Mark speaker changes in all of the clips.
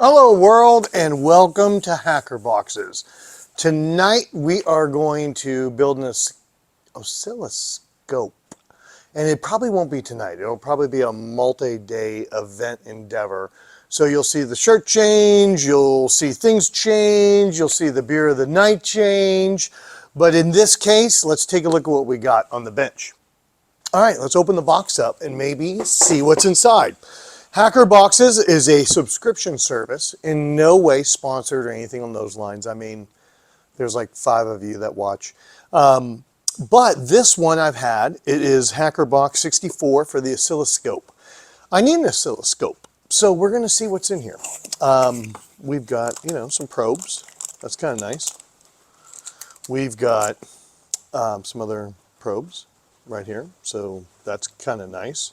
Speaker 1: Hello world and welcome to Hackerboxes. Tonight we are going to build an oscilloscope. And it probably won't be tonight. It'll probably be a multi-day event endeavor. So you'll see the shirt change, you'll see things change, you'll see the beer of the night change. But in this case, let's take a look at what we got on the bench. All right, let's open the box up and maybe see what's inside. Hackerboxes is a subscription service, in no way sponsored or anything on those lines. I mean, there's like 5 of you that watch. But this one I've had, it is Hackerbox 64 for the oscilloscope. I need an oscilloscope, so we're going to see what's in here. We've got, some probes. That's kind of nice. We've got some other probes right here, so that's kind of nice.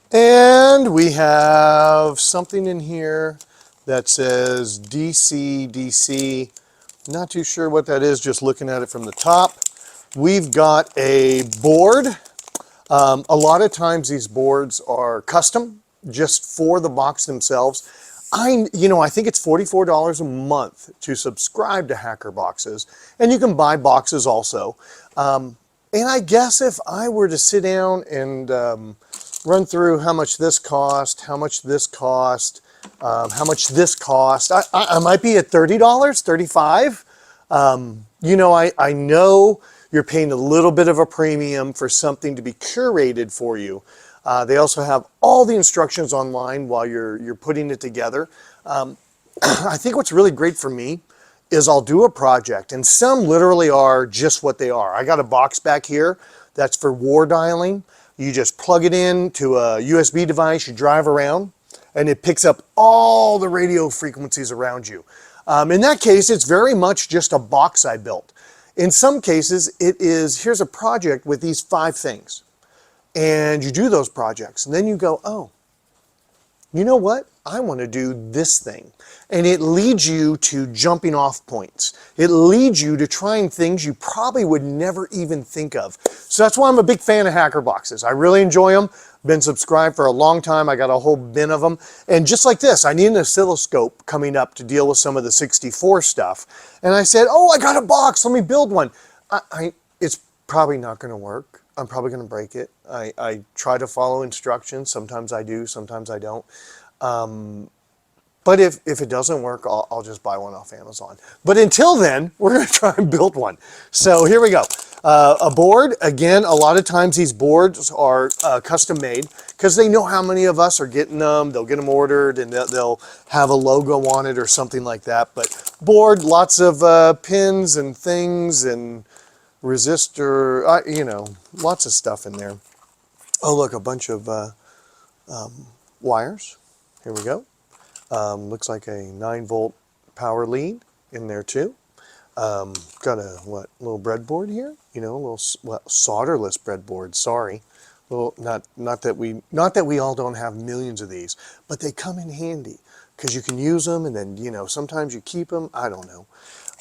Speaker 1: And we have something in here that says DC. Not too sure what that is, just looking at it from the top. We've got a board. A lot of times these boards are custom, just for the box themselves. I think it's $44 a month to subscribe to Hackerboxes, and you can buy boxes also. And I guess if I were to sit down and run through how much this cost, how much this cost, how much this cost, I might be at $30, $35. I know you're paying a little bit of a premium for something to be curated for you. They also have all the instructions online while you're putting it together. I think what's really great for me is I'll do a project, and some literally are just what they are. I got a box back here that's for war dialing. You just plug it in to a USB device, you drive around, and it picks up all the radio frequencies around you. In that case, it's very much just a box I built. In some cases, it is, here's a project with these 5 things. And you do those projects, and then you go, oh, you know what? I want to do this thing. And it leads you to jumping off points. It leads you to trying things you probably would never even think of. So that's why I'm a big fan of Hackerboxes. I really enjoy them. Been subscribed for a long time. I got a whole bin of them. And just like this, I need an oscilloscope coming up to deal with some of the 64 stuff. And I said, oh, I got a box. Let me build one. It's probably not going to work. I'm probably going to break it. I try to follow instructions. Sometimes I do, sometimes I don't. But if it doesn't work, I'll just buy one off Amazon. But until then, we're going to try and build one. So here we go. A board, again, a lot of times these boards are custom made because they know how many of us are getting them. They'll get them ordered and they'll have a logo on it or something like that. But board, lots of pins and things and resistor, lots of stuff in there. Oh, look, a bunch of wires. Here we go. Looks like a 9-volt power lead in there too. Got a little breadboard here. A little solderless breadboard. Sorry, well, not that we all don't have millions of these, but they come in handy because you can use them, and then sometimes you keep them. I don't know.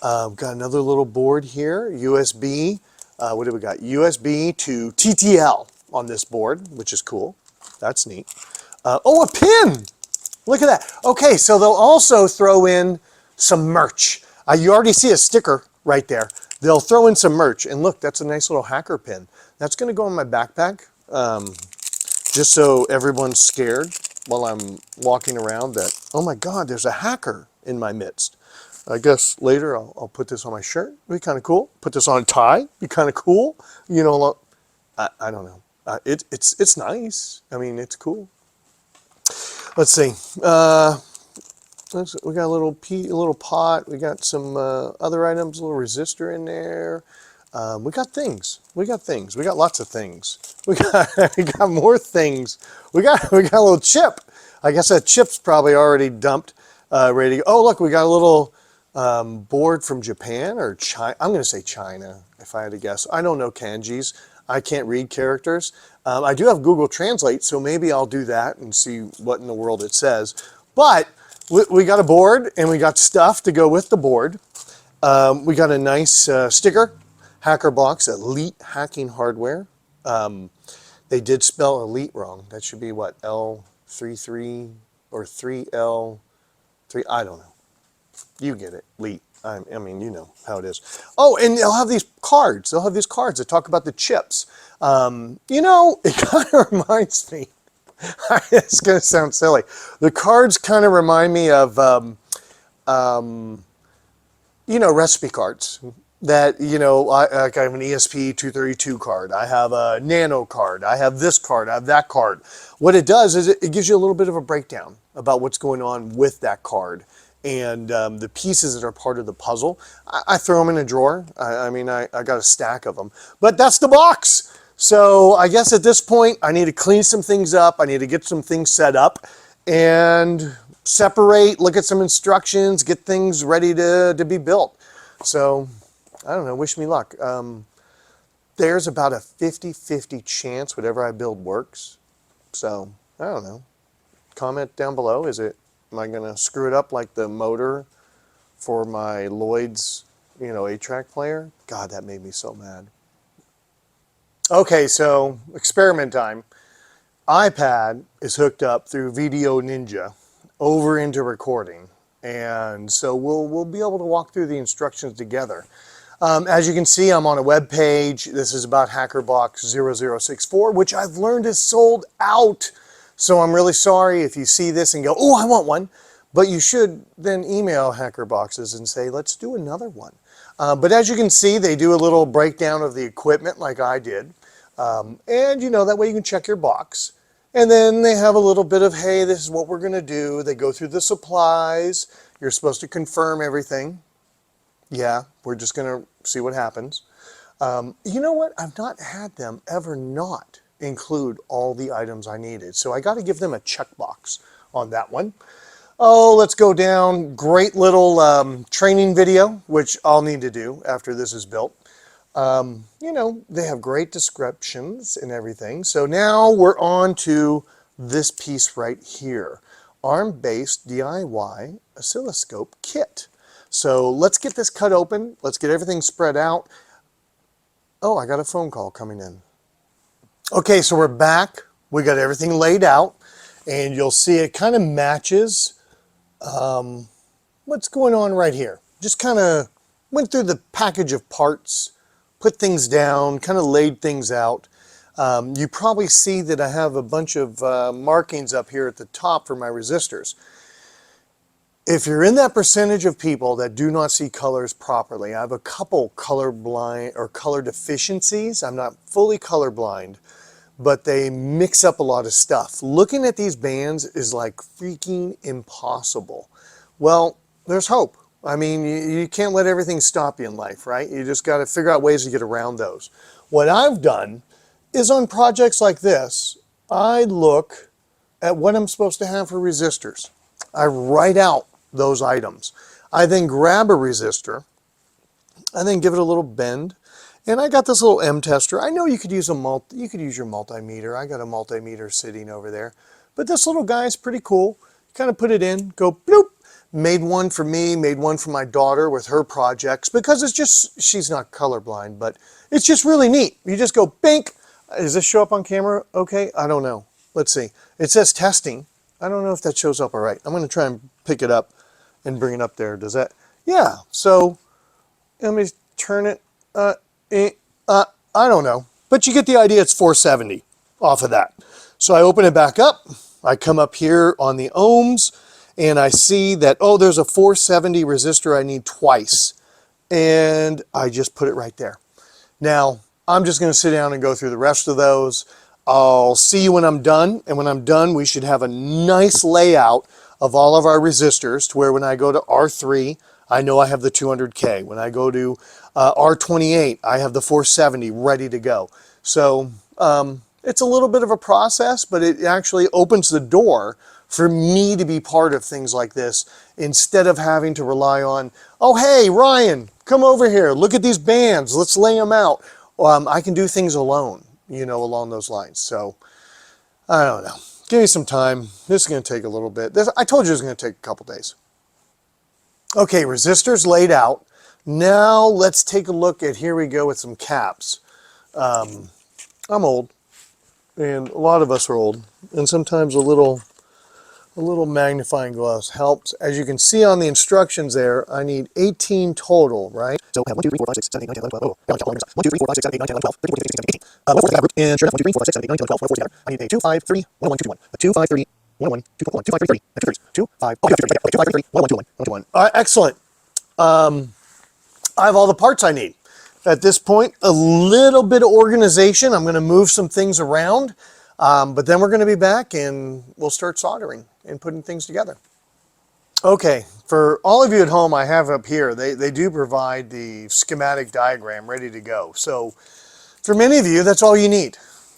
Speaker 1: Got another little board here. USB. What do we got? USB to TTL on this board, which is cool. That's neat. Oh, a pin. Look at that. Okay, so they'll also throw in some merch. You already see a sticker right there. They'll throw in some merch. And look, that's a nice little hacker pin. That's going to go in my backpack, just so everyone's scared while I'm walking around that, oh my God, there's a hacker in my midst. I guess later I'll put this on my shirt. It'd be kind of cool. Put this on a tie. Be kind of cool. I don't know. It's nice. I mean, it's cool. Let's see. We got a little pot. We got some other items, a little resistor in there. We got things. We got lots of things. We got more things. We got a little chip. I guess that chip's probably already dumped, ready to go. Oh, look, we got a little board from Japan or China. I'm going to say China, if I had to guess. I don't know kanjis. I can't read characters. I do have Google Translate, so maybe I'll do that and see what in the world it says. But we got a board, and we got stuff to go with the board. We got a nice sticker, Hackerbox, Elite Hacking Hardware. They did spell elite wrong. That should be what, L33 or 3L? 3, I don't know. You get it, Lee. I mean, you know how it is. Oh, and they'll have these cards. They'll have these cards that talk about the chips. You know, it kind of reminds me, it's going to sound silly. The cards kind of remind me of, you know, recipe cards. That, you know, I have an ESP232 card. I have a Nano card. I have this card. I have that card. What it does is it gives you a little bit of a breakdown about what's going on with that card and the pieces that are part of the puzzle. I throw them in a drawer. I mean, I got a stack of them. But that's the box. So I guess at this point, I need to clean some things up. I need to get some things set up and separate, look at some instructions, get things ready to be built. So I don't know, wish me luck. There's about a 50-50 chance whatever I build works. So, I don't know. Comment down below. Am I gonna screw it up like the motor for my Lloyd's, you know, 8-track player? God, that made me so mad. Okay, so experiment time. iPad is hooked up through Video Ninja over into recording. And so we'll be able to walk through the instructions together. As you can see, I'm on a web page. This is about Hackerbox 0064, which I've learned is sold out. So I'm really sorry if you see this and go, oh, I want one. But you should then email Hackerboxes and say, let's do another one. But as you can see, they do a little breakdown of the equipment like I did. And, you know, that way you can check your box. And then they have a little bit of, hey, this is what we're going to do. They go through the supplies. You're supposed to confirm everything. Yeah, we're just going to see what happens. You know what? I've not had them ever not include all the items I needed. So I got to give them a checkbox on that one. Oh, let's go down. Great little training video, which I'll need to do after this is built. You know, they have great descriptions and everything. So now we're on to this piece right here. ARM-based DIY oscilloscope kit. So let's get this cut open. Let's get everything spread out. Oh, I got a phone call coming in. Okay, so we're back. We got everything laid out. And you'll see it kind of matches what's going on right here. Just kind of went through the package of parts, put things down, kind of laid things out. You probably see that I have a bunch of markings up here at the top for my resistors. If you're in that percentage of people that do not see colors properly, I have a couple color blind or color deficiencies. I'm not fully colorblind, but they mix up a lot of stuff. Looking at these bands is like freaking impossible. Well, there's hope. I mean, you can't let everything stop you in life, right? You just got to figure out ways to get around those. What I've done is on projects like this, I look at what I'm supposed to have for resistors. I write out those items. I then grab a resistor, I then give it a little bend, and I got this little M tester. I know you could use your multimeter. I got a multimeter sitting over there, but this little guy is pretty cool. Kind of put it in, go bloop. Made one for me, made one for my daughter with her projects because it's just, she's not colorblind, but it's just really neat. You just go bink. Does this show up on camera? Okay, I don't know. Let's see. It says testing. I don't know if that shows up all right. I'm going to try and pick it up and bring it up there. Does that? Yeah. So let me turn it. I don't know. But you get the idea. It's 470 off of that. So I open it back up. I come up here on the ohms and I see that, oh, there's a 470 resistor I need twice. And I just put it right there. Now, I'm just going to sit down and go through the rest of those. I'll see you when I'm done. And when I'm done, we should have a nice layout of all of our resistors to where when I go to R3, I know I have the 200K. When I go to R28, I have the 470 ready to go. So it's a little bit of a process, but it actually opens the door for me to be part of things like this instead of having to rely on, oh, hey, Ryan, come over here. Look at these bands. Let's lay them out. I can do things alone, you know, along those lines. So I don't know. Give me some time. This is going to take a little bit. I told you it was going to take a couple days. Okay, resistors laid out. Now let's take a look at, here we go with some caps. I'm old, and a lot of us are old, and sometimes a little A little magnifying glass helps. As you can see on the instructions there, I need 18 total, right? So we have 1, 2, 3, 4, 5, 6, 7, 8, 9, 10, 11, 12. Oh, yeah, 1, 2, 3, 4, 5, 6, 7, 8, 9, 10, 11, 12, 13, 14, 15, 16, 17, 18. 1, 4 group. And sure enough, 1, 2, 3, 4, 5, 6, 7, 8, 9, 10, 11, 12, 14 together. I need a 2, 5, 3, 1, 1, 2, 2, 1. A 2, 5, 3, 1, 1, 2, 1, 2, 5, 3, 30. And 2 thirds. 2, 5. Oh, yeah, 2, 5, 3, 1, 1, 2, 1, 1, 2, 1. All right, excellent. I have all the parts I need. At this point, a little bit of organization. I'm going to move some things around, but then we're going to be back and we'll start soldering and putting things together. Okay, for all of you at home, I have up here, they do provide the schematic diagram ready to go. So for many of you, that's all you need.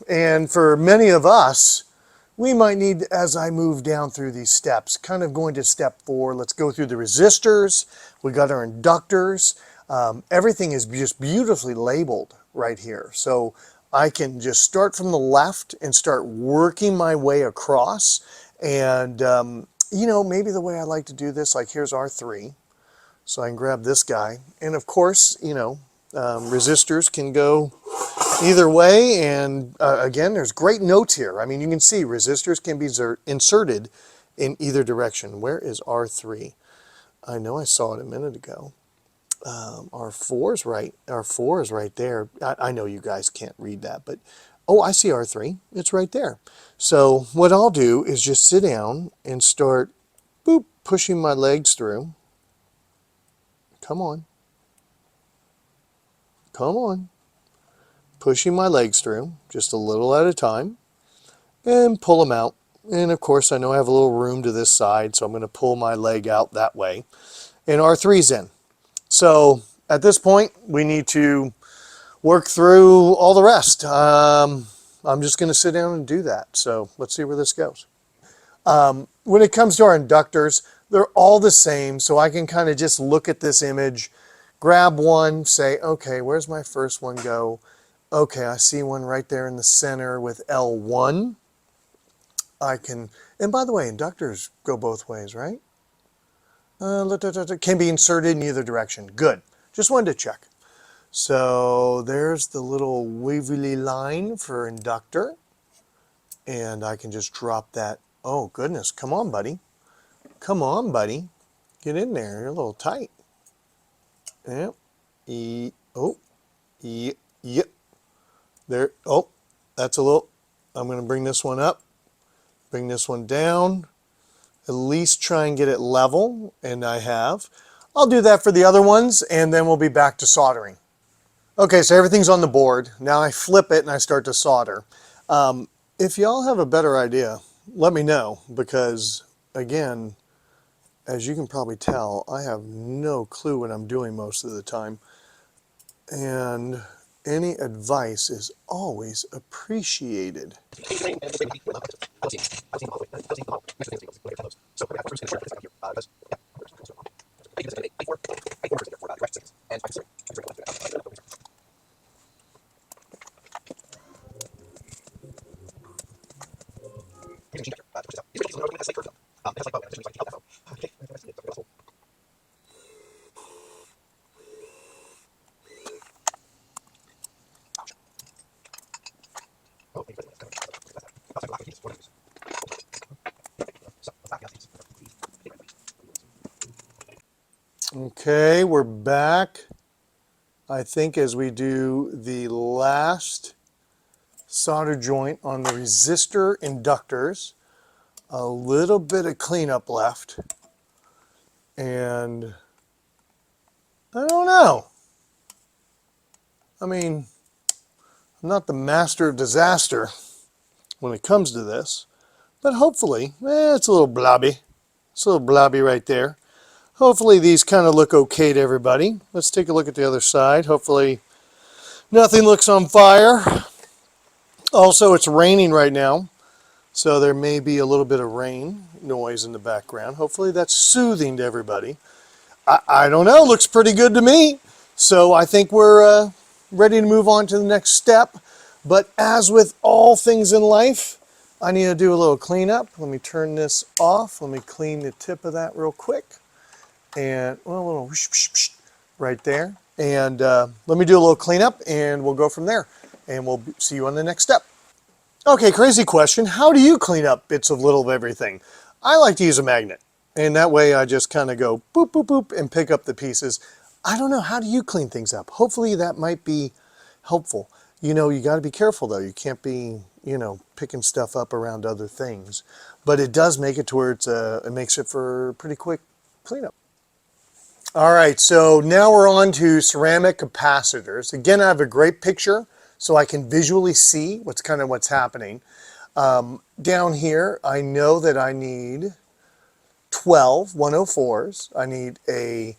Speaker 1: And for many of us, we might need, as I move down through these steps, kind of going to step 4, let's go through the resistors. We got our inductors. Everything is just beautifully labeled right here. So I can just start from the left and start working my way across. And, you know, maybe the way I like to do this, like here's R3. So I can grab this guy. And of course, you know, resistors can go either way. And again, there's great notes here. I mean, you can see resistors can be inserted in either direction. Where is R3? I know I saw it a minute ago. R4 is right. R4 is right there. I know you guys can't read that, but oh, I see R3. It's right there. So what I'll do is just sit down and start boop, pushing my legs through. Come on. Come on. Pushing my legs through just a little at a time and pull them out. And of course, I know I have a little room to this side, so I'm going to pull my leg out that way. And R3's in. So at this point, we need to work through all the rest. I'm just going to sit down and do that. So let's see where this goes. When it comes to our inductors, they're all the same. So I can kind of just look at this image, grab one, say, okay, where's my first one go? Okay, I see one right there in the center with L1. I can, and by the way, inductors go both ways, right? Can be inserted in either direction. Good. Just wanted to check. So there's the little wavy line for inductor. And I can just drop that. Oh, goodness. Come on, buddy. Come on, buddy. Get in there. You're a little tight. Yep. Oh. Yep. There. Oh, that's a little. I'm going to bring this one up. Bring this one down. At least try and get it level, and I have. I'll do that for the other ones, and then we'll be back to soldering. Okay, so everything's on the board. Now I flip it and I start to solder. If y'all have a better idea, let me know, because again, as you can probably tell, I have no clue what I'm doing most of the time. And any advice is always appreciated. Okay, we're back. I think as we do the last solder joint on the resistor inductors, a little bit of cleanup left. And I don't know. I mean, I'm not the master of disaster when it comes to this, but hopefully, it's a little blobby. It's a little blobby right there. Hopefully these kind of look okay to everybody. Let's take a look at the other side. Hopefully nothing looks on fire. Also, it's raining right now, so there may be a little bit of rain noise in the background. Hopefully that's soothing to everybody. I don't know, looks pretty good to me. So I think we're ready to move on to the next step. But as with all things in life, I need to do a little cleanup. Let me turn this off. Let me clean the tip of that real quick. And well, a little whoosh, whoosh, whoosh, right there. And let me do a little cleanup and we'll go from there. And we'll see you on the next step. Okay, crazy question. How do you clean up bits of little of everything? I like to use a magnet. And that way I just kind of go boop, boop, boop, and pick up the pieces. I don't know, how do you clean things up? Hopefully that might be helpful. You know, you got to be careful though. You can't be, you know, picking stuff up around other things. But it does make it to where it makes it for a pretty quick cleanup. All right, so now we're on to ceramic capacitors. Again, I have a great picture so I can visually see what's happening. Down here, I know that I need 12 104s. I need a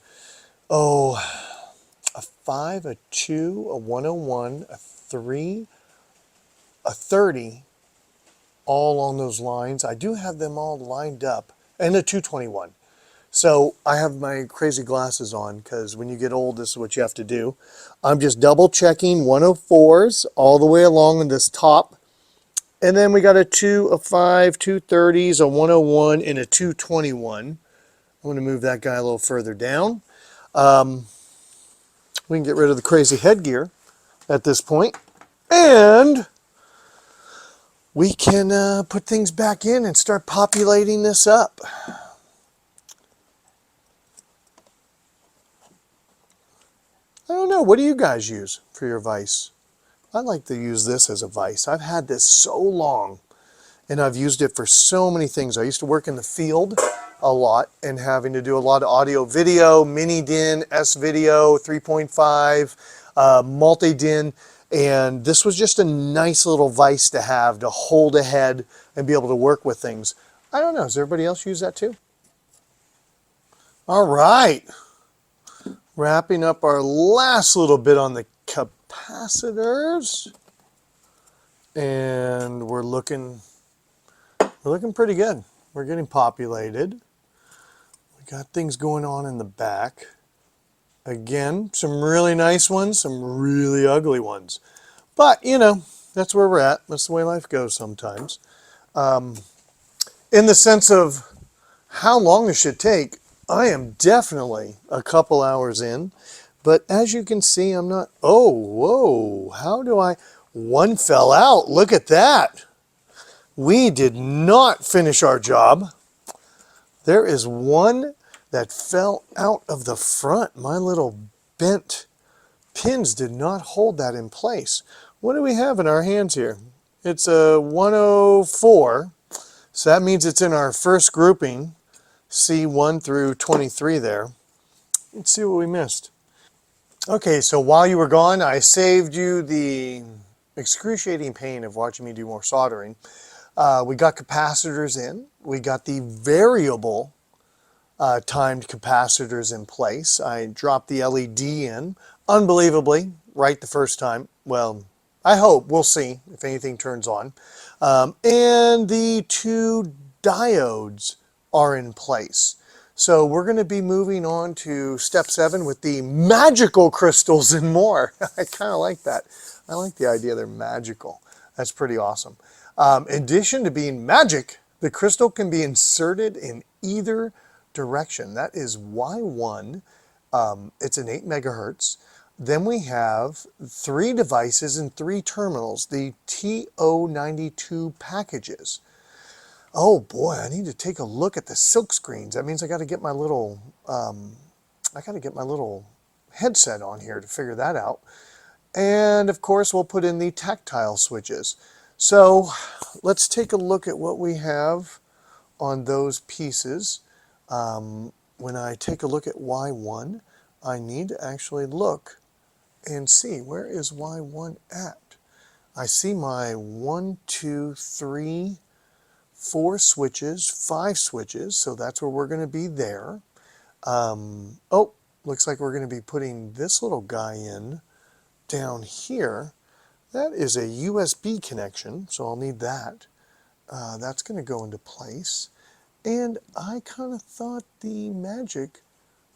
Speaker 1: 5, a 2, a 101, a 3, a 30, all on those lines. I do have them all lined up, and a 221. So I have my crazy glasses on because when you get old, this is what you have to do. I'm just double checking 104s all the way along in this top. And then we got a 2, a 5, 230s, a 101, and a 221. I'm going to move that guy a little further down. We can get rid of the crazy headgear at this point. And we can put things back in and start populating this up. I don't know, what do you guys use for your vise? I like to use this as a vise. I've had this so long and I've used it for so many things. I used to work in the field a lot and having to do a lot of audio video, mini DIN, S video, 3.5, multi DIN. And this was just a nice little vise to have to hold a head and be able to work with things. I don't know, does everybody else use that too? All right. Wrapping up our last little bit on the capacitors. And we're looking pretty good. We're getting populated. We got things going on in the back. Again, some really nice ones, some really ugly ones. But, you know, that's where we're at. That's the way life goes sometimes. In the sense of how long this should take, I am definitely a couple hours in. But as you can see, I'm not... Oh, whoa, how do I... One fell out. Look at that. We did not finish our job. There is one that fell out of the front. My little bent pins did not hold that in place. What do we have in our hands here? It's a 104. So that means it's in our first grouping, C1 through 23 there. Let's see what we missed. Okay, so while you were gone, I saved you the excruciating pain of watching me do more soldering. We got capacitors in. We got the variable timed capacitors in place. I dropped the LED in, unbelievably, right the first time. Well, I hope. We'll see if anything turns on. And the two diodes are in place. So we're going to be moving on to step 7 with the magical crystals and more. I kind of like that. I like the idea they're magical. That's pretty awesome. In addition to being magic, the crystal can be inserted in either direction. That is Y1. It's an 8 megahertz. Then we have 3 devices and 3 terminals, the TO92 packages. Oh boy, I need to take a look at the silk screens. That means I got to get my little headset on here to figure that out. And of course, we'll put in the tactile switches. So let's take a look at what we have on those pieces. When I take a look at Y1, I need to actually look and see, where is Y1 at? I see my 1, 2, 3, 4 switches, 5 switches, so that's where we're going to be there. Oh, looks like we're going to be putting this little guy in down here. That is a USB connection, so I'll need that. That's going to go into place. And I kind of thought the magic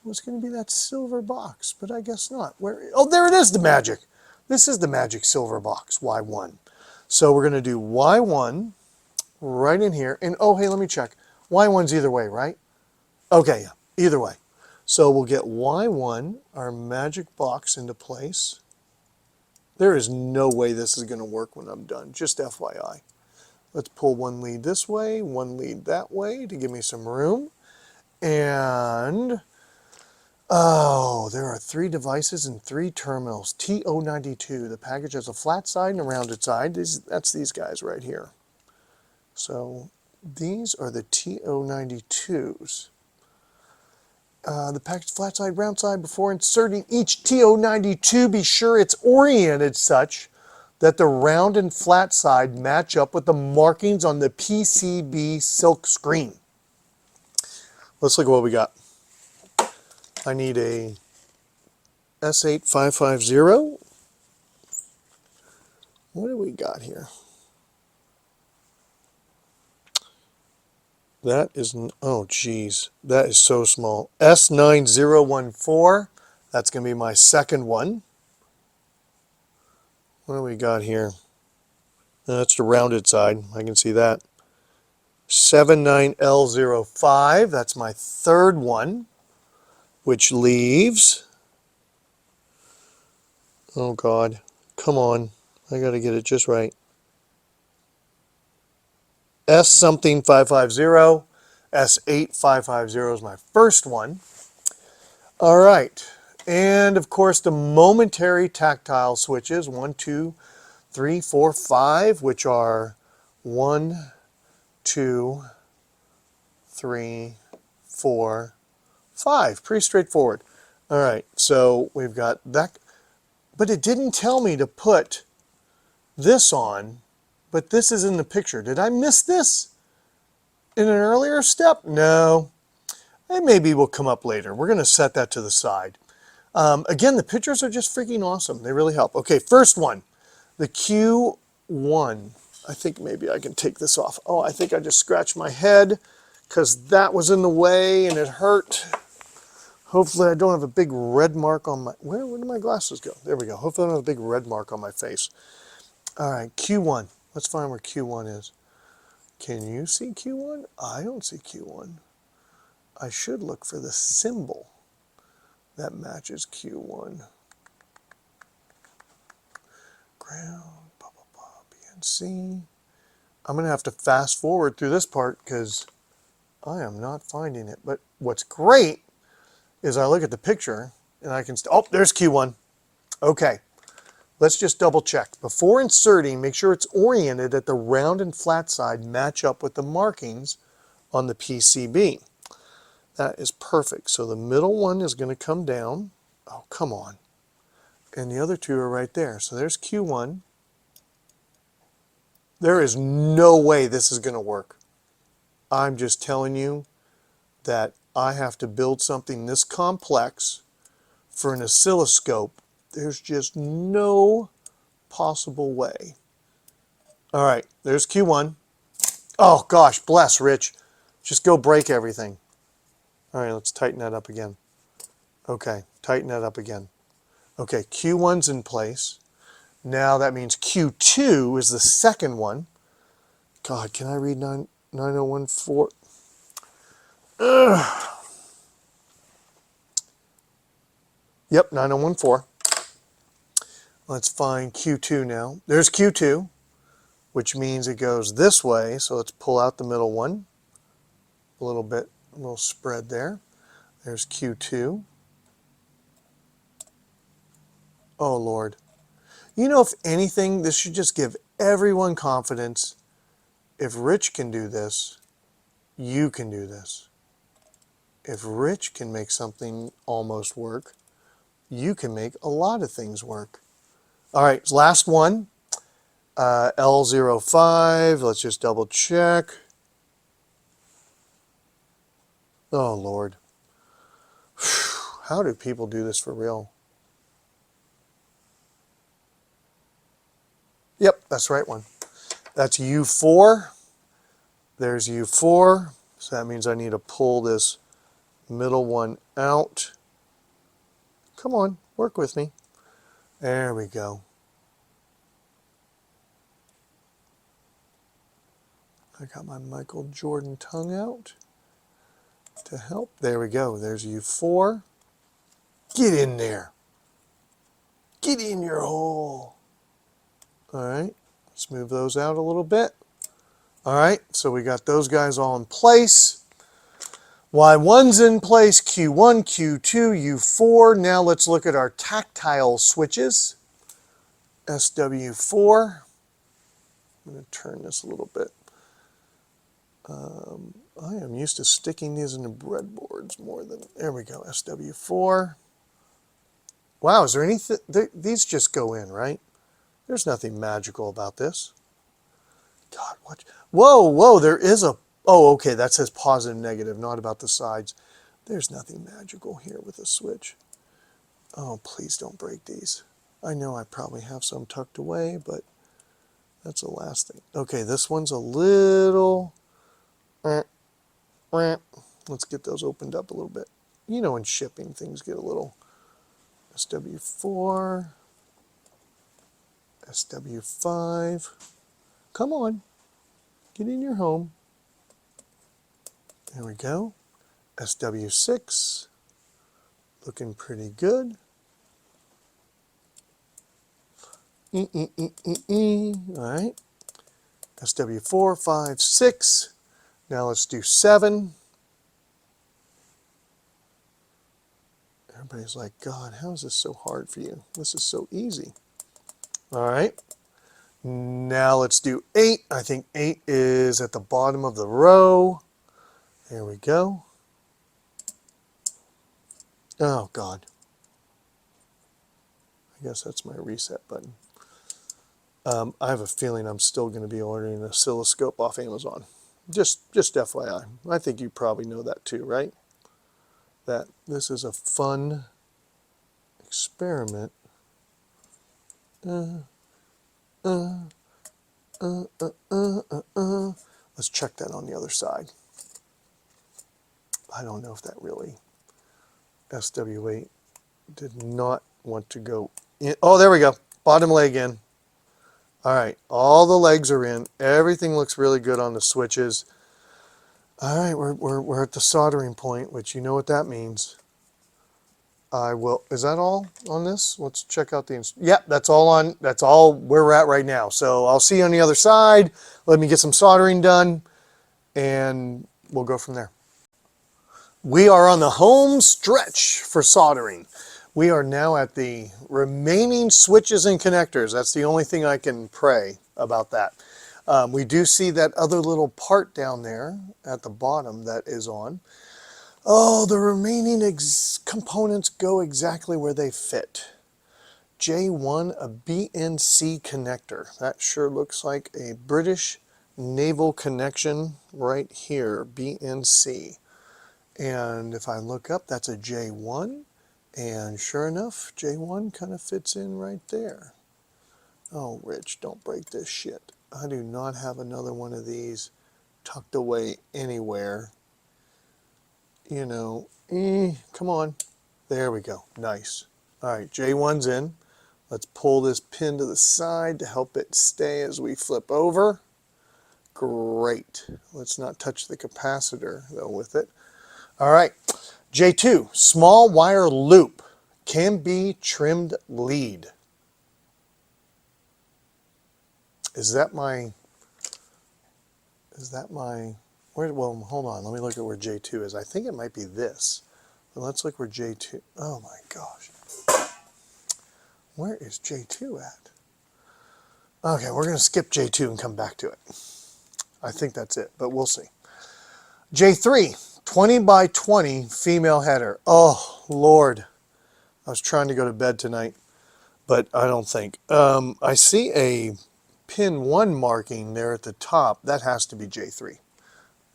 Speaker 1: was going to be that silver box, but I guess not. Where? Oh, there it is, the magic. This is the magic silver box, Y1. So we're going to do Y1 right in here. And oh, hey, let me check. Y1's either way, right? Okay, yeah, either way. So we'll get Y1, our magic box, into place. There is no way this is going to work when I'm done, just FYI. Let's pull one lead this way, one lead that way to give me some room. And, oh, there are 3 devices and 3 terminals. TO92. The package has a flat side and a rounded side. That's these guys right here. So these are the TO92s. The package flat side, round side. Before inserting each TO92, be sure it's oriented such that the round and flat side match up with the markings on the PCB silk screen. Let's look at what we got. I need a S8550. What do we got here? That is, oh geez, that is so small. S9014, that's going to be my second one. What do we got here? That's the rounded side, I can see that. 79L05, that's my third one, which leaves, oh God, come on, I got to get it just right. S something 550, S8550 is my first one. All right, and of course the momentary tactile switches, 1, 2, 3, 4, 5, which are 1, 2, 3, 4, 5. Pretty straightforward. All right, so we've got that, but it didn't tell me to put this on, but this is in the picture. Did I miss this in an earlier step? No. And maybe will come up later. We're going to set that to the side. Again, the pictures are just freaking awesome. They really help. Okay, first one, the Q1. I think maybe I can take this off. Oh, I think I just scratched my head because that was in the way and it hurt. Hopefully I don't have a big red mark on my, where did my glasses go? There we go. Hopefully I don't have a big red mark on my face. All right, Q1. Let's find where Q1 is. Can you see Q1? I don't see Q1. I should look for the symbol that matches Q1. Ground, blah, blah, blah, BNC. I'm going to have to fast forward through this part because I am not finding it. But what's great is I look at the picture and I can, oh, there's Q1. Okay, let's just double check. Before inserting, make sure it's oriented that the round and flat side match up with the markings on the PCB. That is perfect. So the middle one is going to come down. Oh, come on. And the other two are right there. So there's Q1. There is no way this is going to work. I'm just telling you that I have to build something this complex for an oscilloscope. There's just no possible way. All right, there's Q1. Oh gosh, bless Rich. Just go break everything. All right, let's tighten that up again. Okay, tighten that up again. Okay, Q1's in place. Now that means Q2 is the second one. God, can I read 9014? Ugh. Yep, 9014. Let's find Q2 now. There's Q2, which means it goes this way. So let's pull out the middle one. A little bit, a little spread there. There's Q2. Oh, Lord. You know, if anything, this should just give everyone confidence. If Rich can do this, you can do this. If Rich can make something almost work, you can make a lot of things work. All right, last one, L05. Let's just double check. Oh, Lord. How do people do this for real? Yep, that's the right one. That's U4. There's U4. So that means I need to pull this middle one out. Come on, work with me. There we go. I got my Michael Jordan tongue out to help. There we go. There's U4. Get in there. Get in your hole. All right, let's move those out a little bit. All right, so we got those guys all in place. Y1's in place, Q1, Q2, U4. Now let's look at our tactile switches. SW4. I'm going to turn this a little bit. I am used to sticking these into breadboards more than, there we go, SW4. Wow, is there anything, these just go in, right? There's nothing magical about this. God, what? Whoa, whoa, there is a, oh, okay, that says positive, negative, not about the sides. There's nothing magical here with a switch. Oh, please don't break these. I know I probably have some tucked away, but that's the last thing. Okay, this one's a little, let's get those opened up a little bit. You know, in shipping, things get a little. SW4, SW5. Come on, get in your home. There we go. SW6, looking pretty good. All right. SW4, 5, 6. Now let's do 7. Everybody's like, God, how is this so hard for you? This is so easy. All right. Now let's do 8. I think 8 is at the bottom of the row. There we go. Oh, God. I guess that's my reset button. I have a feeling I'm still going to be ordering an oscilloscope off Amazon. Just FYI. I think you probably know that too, right? That this is a fun experiment. Let's check that on the other side. I don't know if that really, SW8 did not want to go in. Oh, there we go. Bottom leg in. All right, all the legs are in. Everything looks really good on the switches. All right, we're at the soldering point, which you know what that means. I will, is that all on this? Let's check out the, yep, that's all on, that's all where we're at right now. So I'll see you on the other side. Let me get some soldering done and we'll go from there. We are on the home stretch for soldering. We are now at the remaining switches and connectors. That's the only thing I can pray about that. We do see that other little part down there at the bottom that is on. Oh, the remaining components go exactly where they fit. J1, a BNC connector. That sure looks like a British naval connection right here, BNC. And if I look up, that's a J1. And sure enough, J1 kind of fits in right there. Oh, Rich, don't break this shit. I do not have another one of these tucked away anywhere. You know, come on. There we go. Nice. All right, J1's in. Let's pull this pin to the side to help it stay as we flip over. Great. Let's not touch the capacitor, though, with it. All right, J2, small wire loop, can be trimmed lead. Is that my, well, hold on, let me look at where J2 is. I think it might be this. Well, let's look where J2, oh my gosh. Where is J2 at? Okay, we're going to skip J2 and come back to it. I think that's it, but we'll see. J3, 20 by 20 female header. Oh, Lord. I was trying to go to bed tonight, but I don't think. I see a pin 1 marking there at the top. That has to be J3.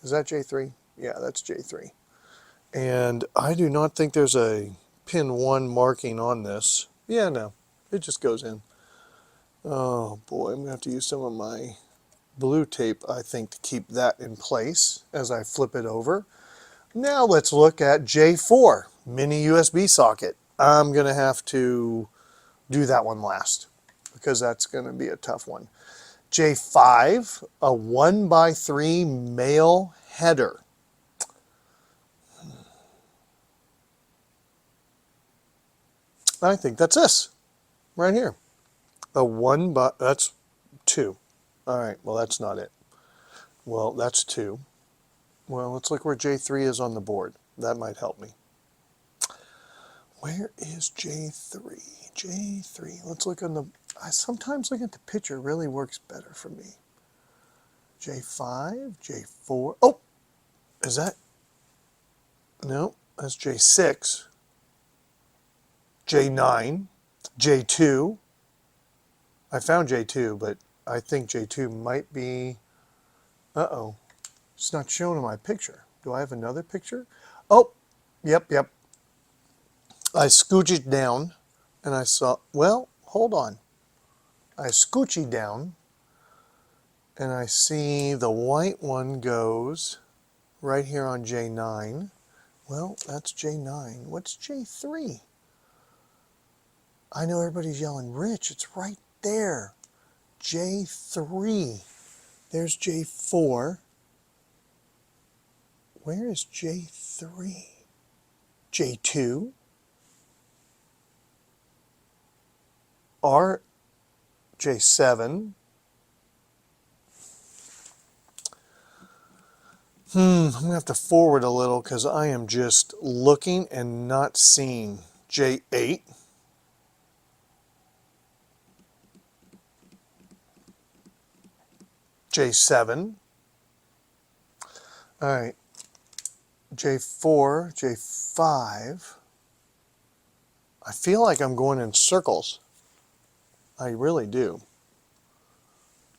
Speaker 1: Is that J3? Yeah, that's J3. And I do not think there's a pin 1 marking on this. Yeah, no, it just goes in. Oh boy, I'm going to have to use some of my blue tape, I think, to keep that in place as I flip it over. Now let's look at J4, mini USB socket. I'm going to have to do that one last because that's going to be a tough one. J5, a 1x3 male header. I think that's this right here. A 1 by, that's 2. All right, well, that's not it. Well, that's 2. Well, let's look where J3 is on the board. That might help me. Where is J3? J3. Let's look on the... I sometimes look at the picture. Really works better for me. J5, J4. Oh! Is that... No, that's J6. J9. J2. I found J2, but I think J2 might be... Uh-oh. It's not shown in my picture. Do I have another picture? Oh! Yep. I scooched down, and I saw... Well, hold on. I scooched down, and I see the white one goes right here on J9. Well, that's J9. What's J3? I know everybody's yelling, Rich, it's right there. J3. There's J4. Where is J3? J2. R, J7. I'm going to have to forward a little because I am just looking and not seeing. J8. J7. All right. J4, J5. I feel like I'm going in circles. I really do.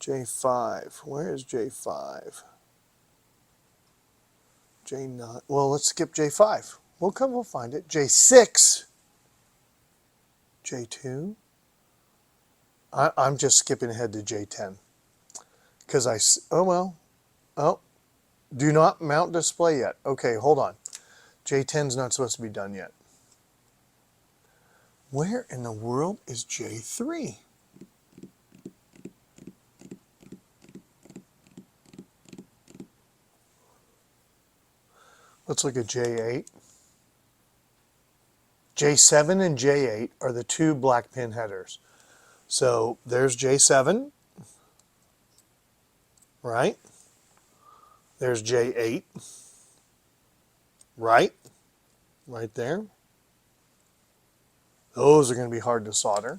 Speaker 1: J5. Where is J5? J9. Well, let's skip J5. We'll find it. J6. J2. I'm just skipping ahead to J10. Because do not mount display yet. Okay, hold on. J10's not supposed to be done yet. Where in the world is J3? Let's look at J8. J7 and J8 are the 2 black pin headers. So there's J7, right? There's J8, right? Right there. Those are going to be hard to solder.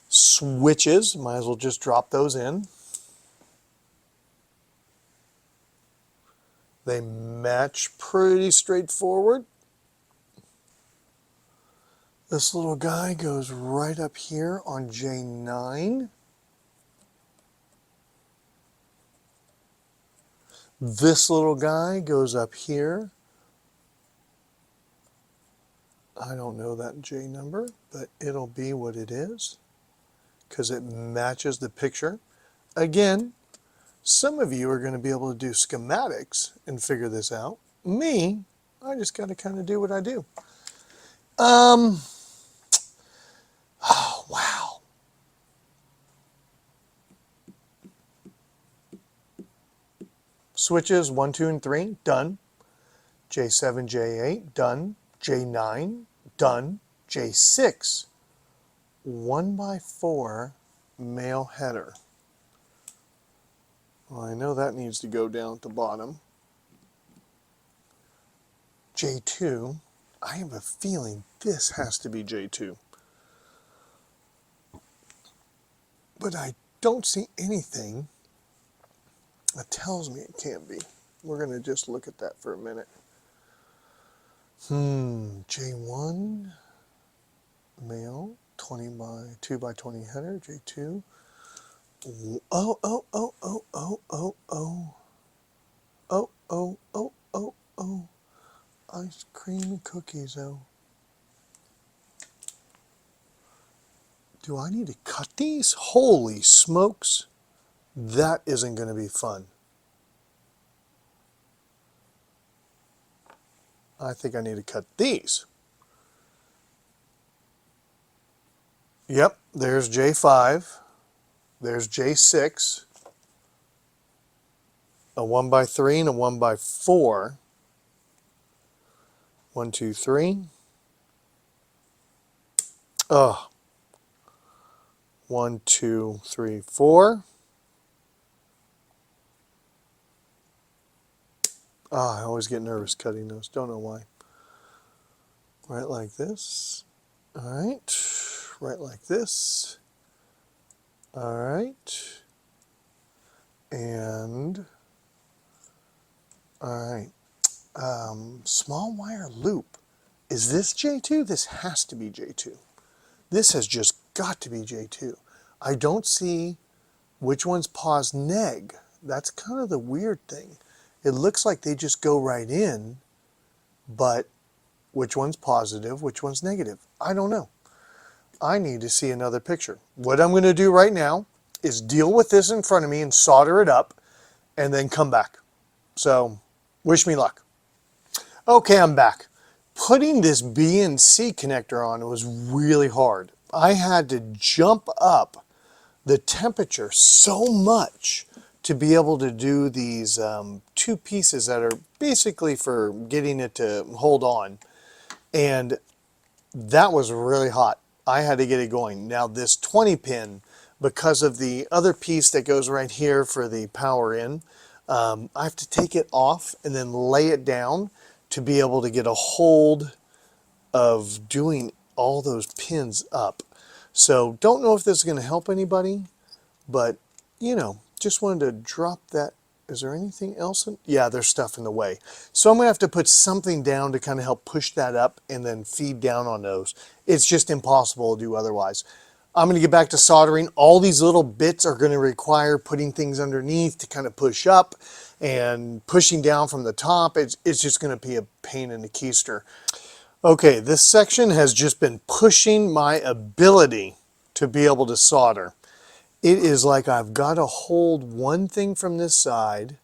Speaker 1: Switches, might as well just drop those in. They match pretty straightforward. This little guy goes right up here on J9. This little guy goes up here. I don't know that J number, but it'll be what it is because it matches the picture. Again, some of you are going to be able to do schematics and figure this out. Me, I just got to kind of do what I do. Oh, wow. Switches 1, 2, and 3, done. J7, J8, done. J9, done. J6, 1x4 male header. Well, I know that needs to go down at the bottom. J2, I have a feeling this has to be J2. But I don't see anything that tells me it can't be. We're going to just look at that for a minute. J1, male, 2x20 header, J2. Oh. Ice cream and cookies, oh. Do I need to cut these? Holy smokes. That isn't going to be fun. I think I need to cut these. Yep, there's J5. There's J6. A 1x3 and a 1x4. 1, 2, 3. Oh. 1, 2, 3, 4. I always get nervous cutting those. Don't know why. Right like this. All right. Right like this. All right. And, all right. Small wire loop. Is this J2? This has to be J2. This has just got to be J2. I don't see which one's pos neg. That's kind of the weird thing. It looks like they just go right in, but which one's positive, which one's negative? I don't know. I need to see another picture. What I'm going to do right now is deal with this in front of me and solder it up and then come back. So wish me luck. Okay, I'm back. Putting this B and C connector on was really hard. I had to jump up the temperature so much to be able to do these two pieces that are basically for getting it to hold on. And that was really hot. I had to get it going. Now this 20 pin, because of the other piece that goes right here for the power in, I have to take it off and then lay it down to be able to get a hold of doing all those pins up. So don't know if this is going to help anybody, but you know, just wanted to drop that. Is there anything else? Yeah, there's stuff in the way. So I'm going to have to put something down to kind of help push that up and then feed down on those. It's just impossible to do otherwise. I'm going to get back to soldering. All these little bits are going to require putting things underneath to kind of push up, and pushing down from the top. It's just going to be a pain in the keister. Okay, this section has just been pushing my ability to be able to solder. It is like I've got to hold one thing from this side,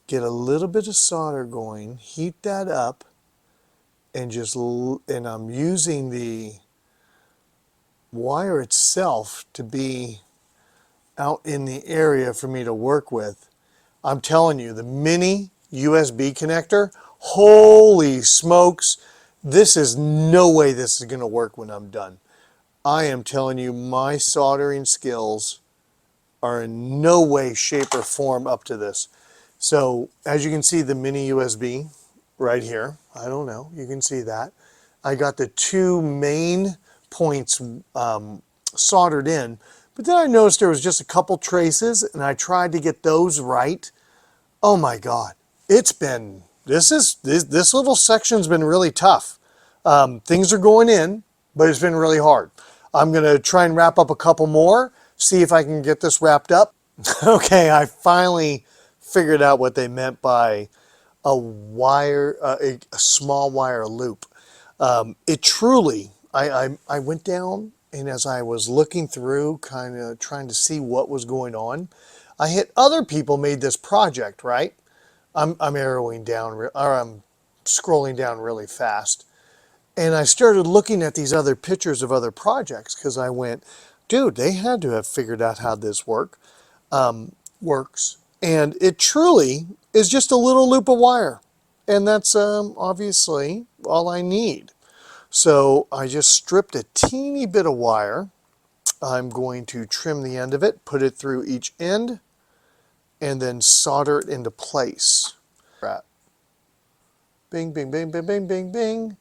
Speaker 1: get a little bit of solder going, heat that up, and I'm using the wire itself to be out in the area for me to work with. I'm telling you, the mini USB connector, holy smokes, this is no way this is going to work when I'm done. I am telling you, my soldering skills are in no way, shape, or form up to this. So as you can see, the mini USB right here, I don't know, you can see that. I got the two main points soldered in, but then I noticed there was just a couple traces, and I tried to get those right. Oh my God, this little section's been really tough. Things are going in, but it's been really hard. I'm gonna try and wrap up a couple more, see if I can get this wrapped up. Okay, I finally figured out what they meant by a wire, a small wire loop. It truly, I went down, and as I was looking through, kind of trying to see what was going on, I hit other people made this project, right? I'm arrowing down, or I'm scrolling down really fast. And I started looking at these other pictures of other projects because I went, dude, they had to have figured out how this works. And it truly is just a little loop of wire. And that's obviously all I need. So I just stripped a teeny bit of wire. I'm going to trim the end of it, put it through each end, and then solder it into place. Bing, bing, bing, bing, bing, bing, bing.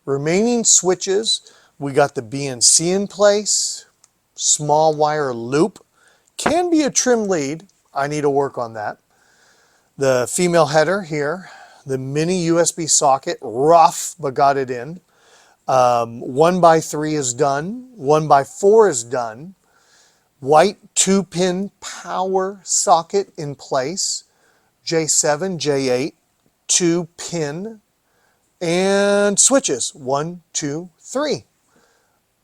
Speaker 1: Remaining switches, we got the BNC in place, small wire loop, can be a trim lead, I need to work on that. The female header here, the mini USB socket, rough, but got it in. 1x3 is done, 1x4 is done. White 2-pin power socket in place, J7, J8, 2-pin, and switches, 1, 2, 3.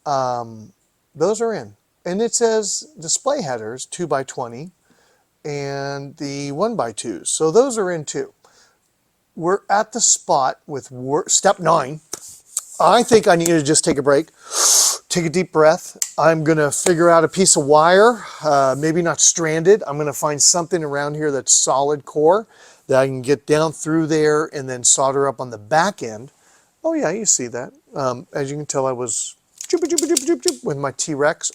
Speaker 1: Those are in. And it says display headers, 2x20, and the 1x2s. So those are in too. We're at the spot with step 9. I think I need to just take a break, take a deep breath. I'm going to figure out a piece of wire, maybe not stranded. I'm going to find something around here that's solid core that I can get down through there and then solder up on the back end. Oh yeah, you see that. As you can tell, I was with my T-Rex,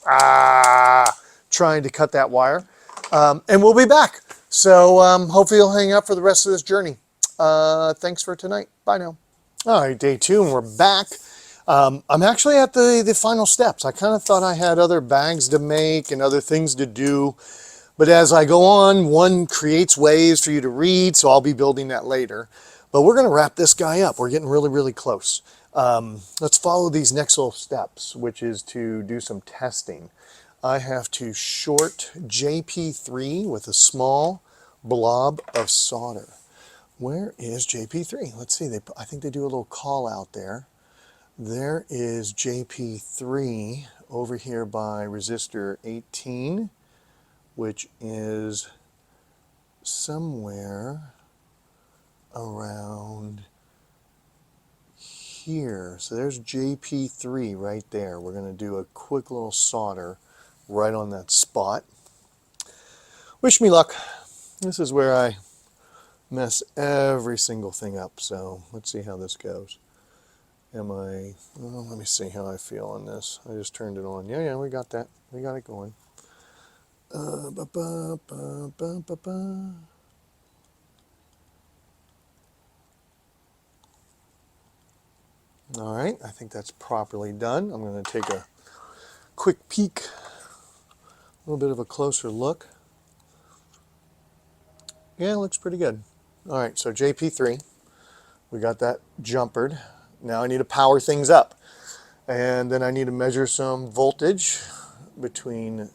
Speaker 1: trying to cut that wire. And we'll be back. So hopefully you'll hang out for the rest of this journey. Thanks for tonight. Bye now. All right, day 2, and we're back. I'm actually at the final steps. I kind of thought I had other bags to make and other things to do, but as I go on, one creates waves for you to read, so I'll be building that later. But we're going to wrap this guy up. We're getting really, really close. Let's follow these next little steps, which is to do some testing. I have to short JP3 with a small blob of solder. Where is JP3? Let's see. I think they do a little call out there. There is JP3 over here by resistor 18, which is somewhere around here. So there's JP3 right there. We're going to do a quick little solder right on that spot. Wish me luck. This is where I mess every single thing up. So let's see how this goes. Well, let me see how I feel on this. I just turned it on. Yeah, we got that. We got it going. All right, I think that's properly done. I'm going to take a quick peek, a little bit of a closer look. Yeah, it looks pretty good. All right, so JP3, we got that jumpered. Now I need to power things up. And then I need to measure some voltage between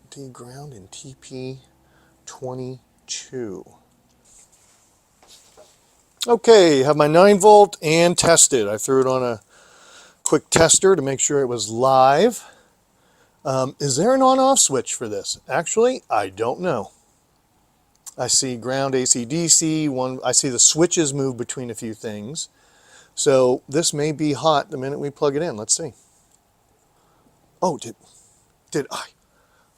Speaker 1: D ground and TP22. Okay, have my 9 volt and tested. I threw it on a quick tester to make sure it was live. Is there an on-off switch for this? Actually, I don't know. I see ground AC DC. I see the switches move between a few things. So this may be hot the minute we plug it in. Let's see. Oh, did I?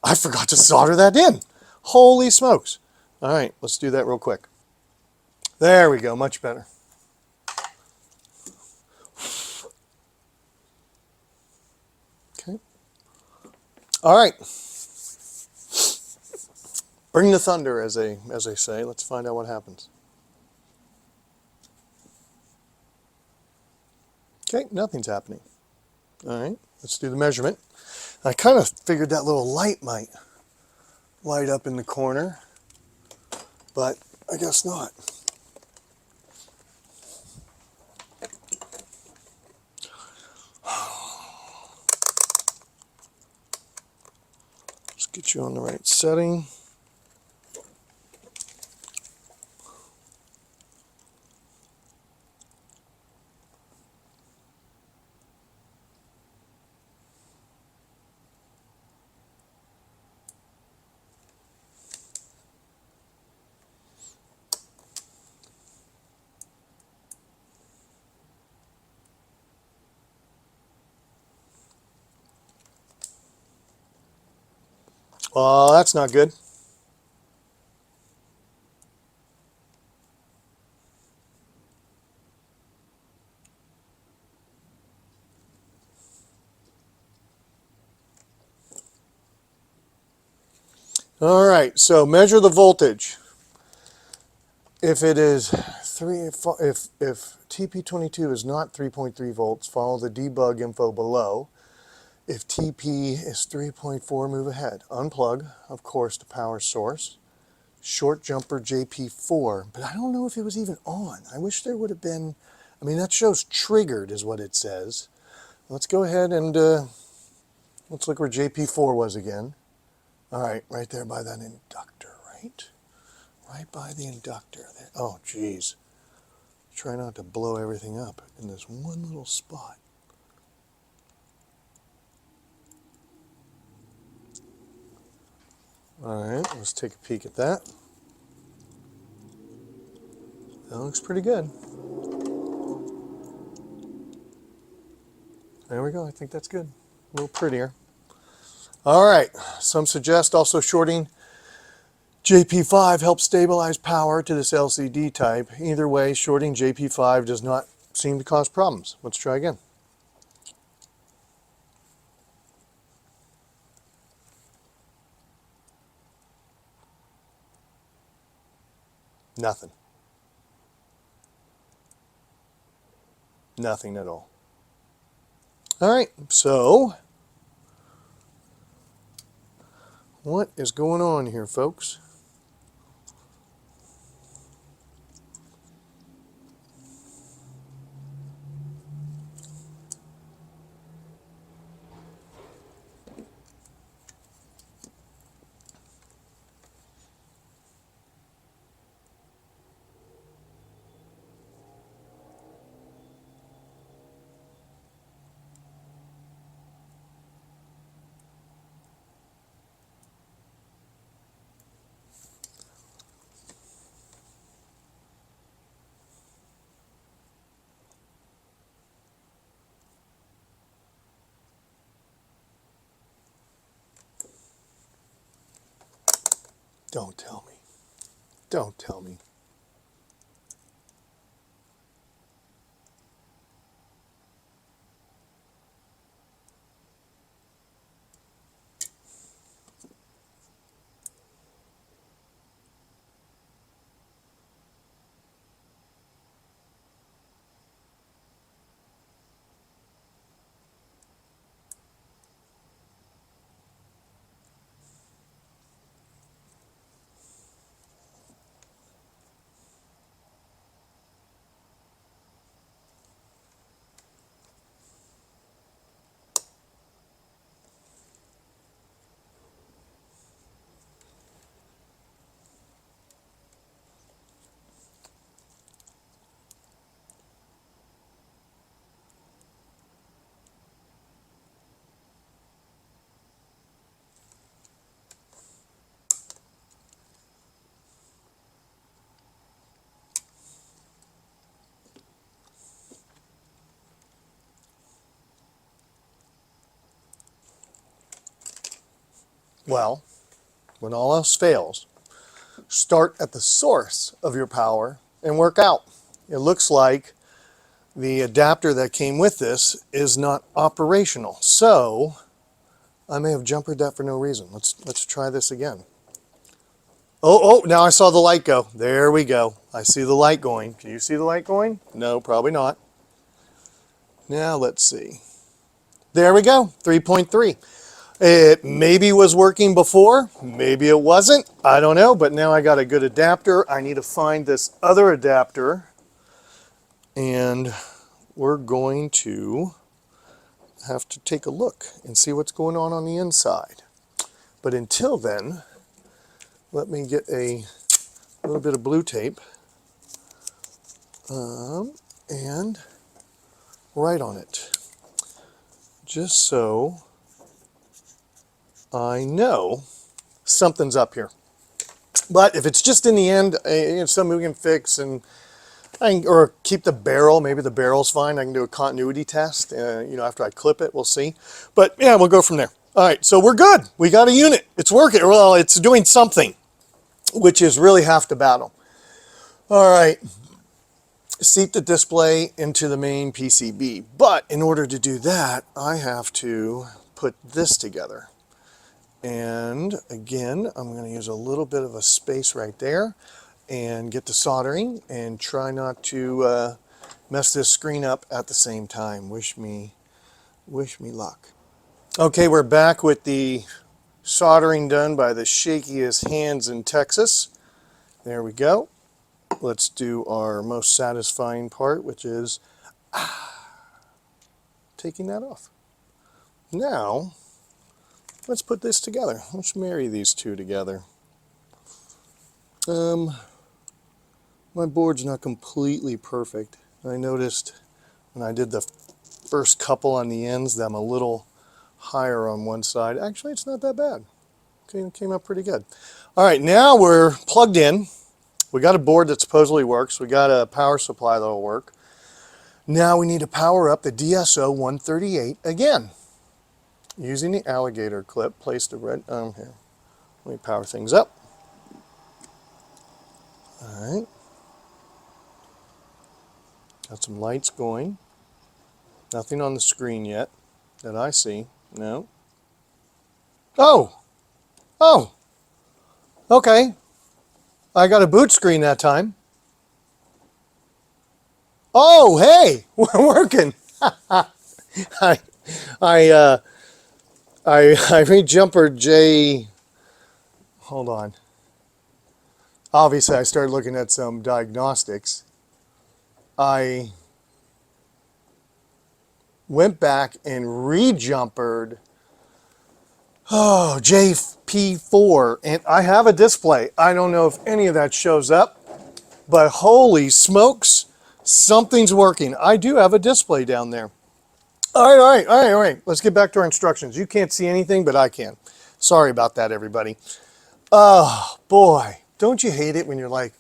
Speaker 1: I forgot to solder that in. Holy smokes. All right, let's do that real quick. There we go, much better. Okay. All right. Bring the thunder, as they say. Let's find out what happens. Okay, nothing's happening. All right, let's do the measurement. I kind of figured that little light might light up in the corner, but I guess not. Let's get you on the right setting. Well, that's not good. All right, so measure the voltage. If it is if TP22 is not 3.3 volts, follow the debug info below. If TP is 3.4, move ahead. Unplug, of course, the power source. Short jumper JP4, but I don't know if it was even on. I wish there would have been. I mean, that shows triggered is what it says. Let's go ahead and let's look where JP4 was again. All right, right there by that inductor, right? Right by the inductor. There. Oh, geez. Try not to blow everything up in this one little spot. All right, let's take a peek at that. That looks pretty good. There we go. I think that's good. A little prettier. All right. Some suggest also shorting JP5 helps stabilize power to this LCD type. Either way, shorting JP5 does not seem to cause problems. Let's try again. Nothing. Nothing at all. All right, so what is going on here, folks? Don't tell me. Don't tell me. Well, when all else fails, start at the source of your power and work out. It looks like the adapter that came with this is not operational. So I may have jumpered that for no reason. Let's try this again. Oh, now I saw the light go. There we go. I see the light going. Can you see the light going? No, probably not. Now let's see. There we go, 3.3. It maybe was working before, maybe it wasn't, I don't know, but now I got a good adapter. I need to find this other adapter, and we're going to have to take a look and see what's going on the inside. But until then, let me get a little bit of blue tape and write on it, just so I know something's up here. But if it's just in the end, it's something we can fix, and or keep the barrel. Maybe the barrel's fine. I can do a continuity test. After I clip it, we'll see. But yeah, we'll go from there. All right, so we're good. We got a unit. It's working. Well, it's doing something, which is really half the battle. All right, seat the display into the main PCB. But in order to do that, I have to put this together. And again, I'm going to use a little bit of a space right there and get to soldering and try not to mess this screen up at the same time. Wish me luck. Okay, we're back with the soldering done by the shakiest hands in Texas. There we go. Let's do our most satisfying part, which is taking that off. Now, let's put this together. Let's marry these two together. My board's not completely perfect. I noticed when I did the first couple on the ends that I'm a little higher on one side. Actually, it's not that bad. Okay, it came out pretty good. All right, now we're plugged in. We got a board that supposedly works. We got a power supply that'll work. Now we need to power up the DSO 138 again. Using the alligator clip, place the red arm here. Let me power things up. All right. Got some lights going. Nothing on the screen yet that I see. No. Oh! Okay. I got a boot screen that time. Oh, hey, we're working. I, I, uh, I re-jumpered J. Hold on. Obviously, I started looking at some diagnostics. I went back and re-jumpered JP4, and I have a display. I don't know if any of that shows up, but holy smokes, something's working. I do have a display down there. All right. Let's get back to our instructions. You can't see anything, but I can. Sorry about that, everybody. Oh, boy. Don't you hate it when you're like,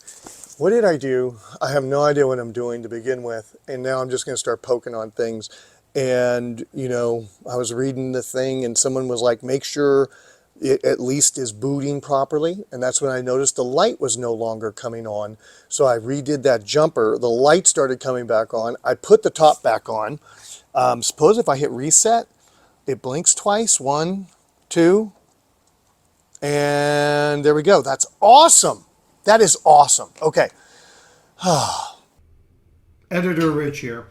Speaker 1: what did I do? I have no idea what I'm doing to begin with, and now I'm just going to start poking on things. And, you know, I was reading the thing, and someone was like, make sure it at least is booting properly. And that's when I noticed the light was no longer coming on. So I redid that jumper. The light started coming back on. I put the top back on. Suppose if I hit reset, it blinks twice. 1, 2, and there we go. That's awesome. That is awesome. Okay.
Speaker 2: Editor Rich here.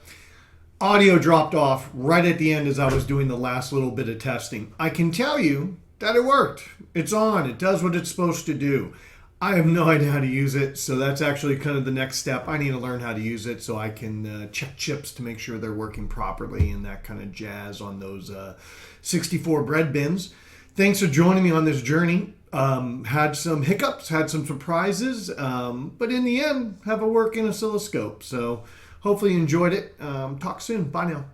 Speaker 2: Audio dropped off right at the end as I was doing the last little bit of testing. I can tell you that it worked. It's on. It does what it's supposed to do. I have no idea how to use it, so that's actually kind of the next step. I need to learn how to use it so I can check chips to make sure they're working properly and that kind of jazz on those 64 bread bins. Thanks for joining me on this journey. Had some hiccups, had some surprises, but in the end, have a working oscilloscope. So hopefully you enjoyed it. Talk soon. Bye now.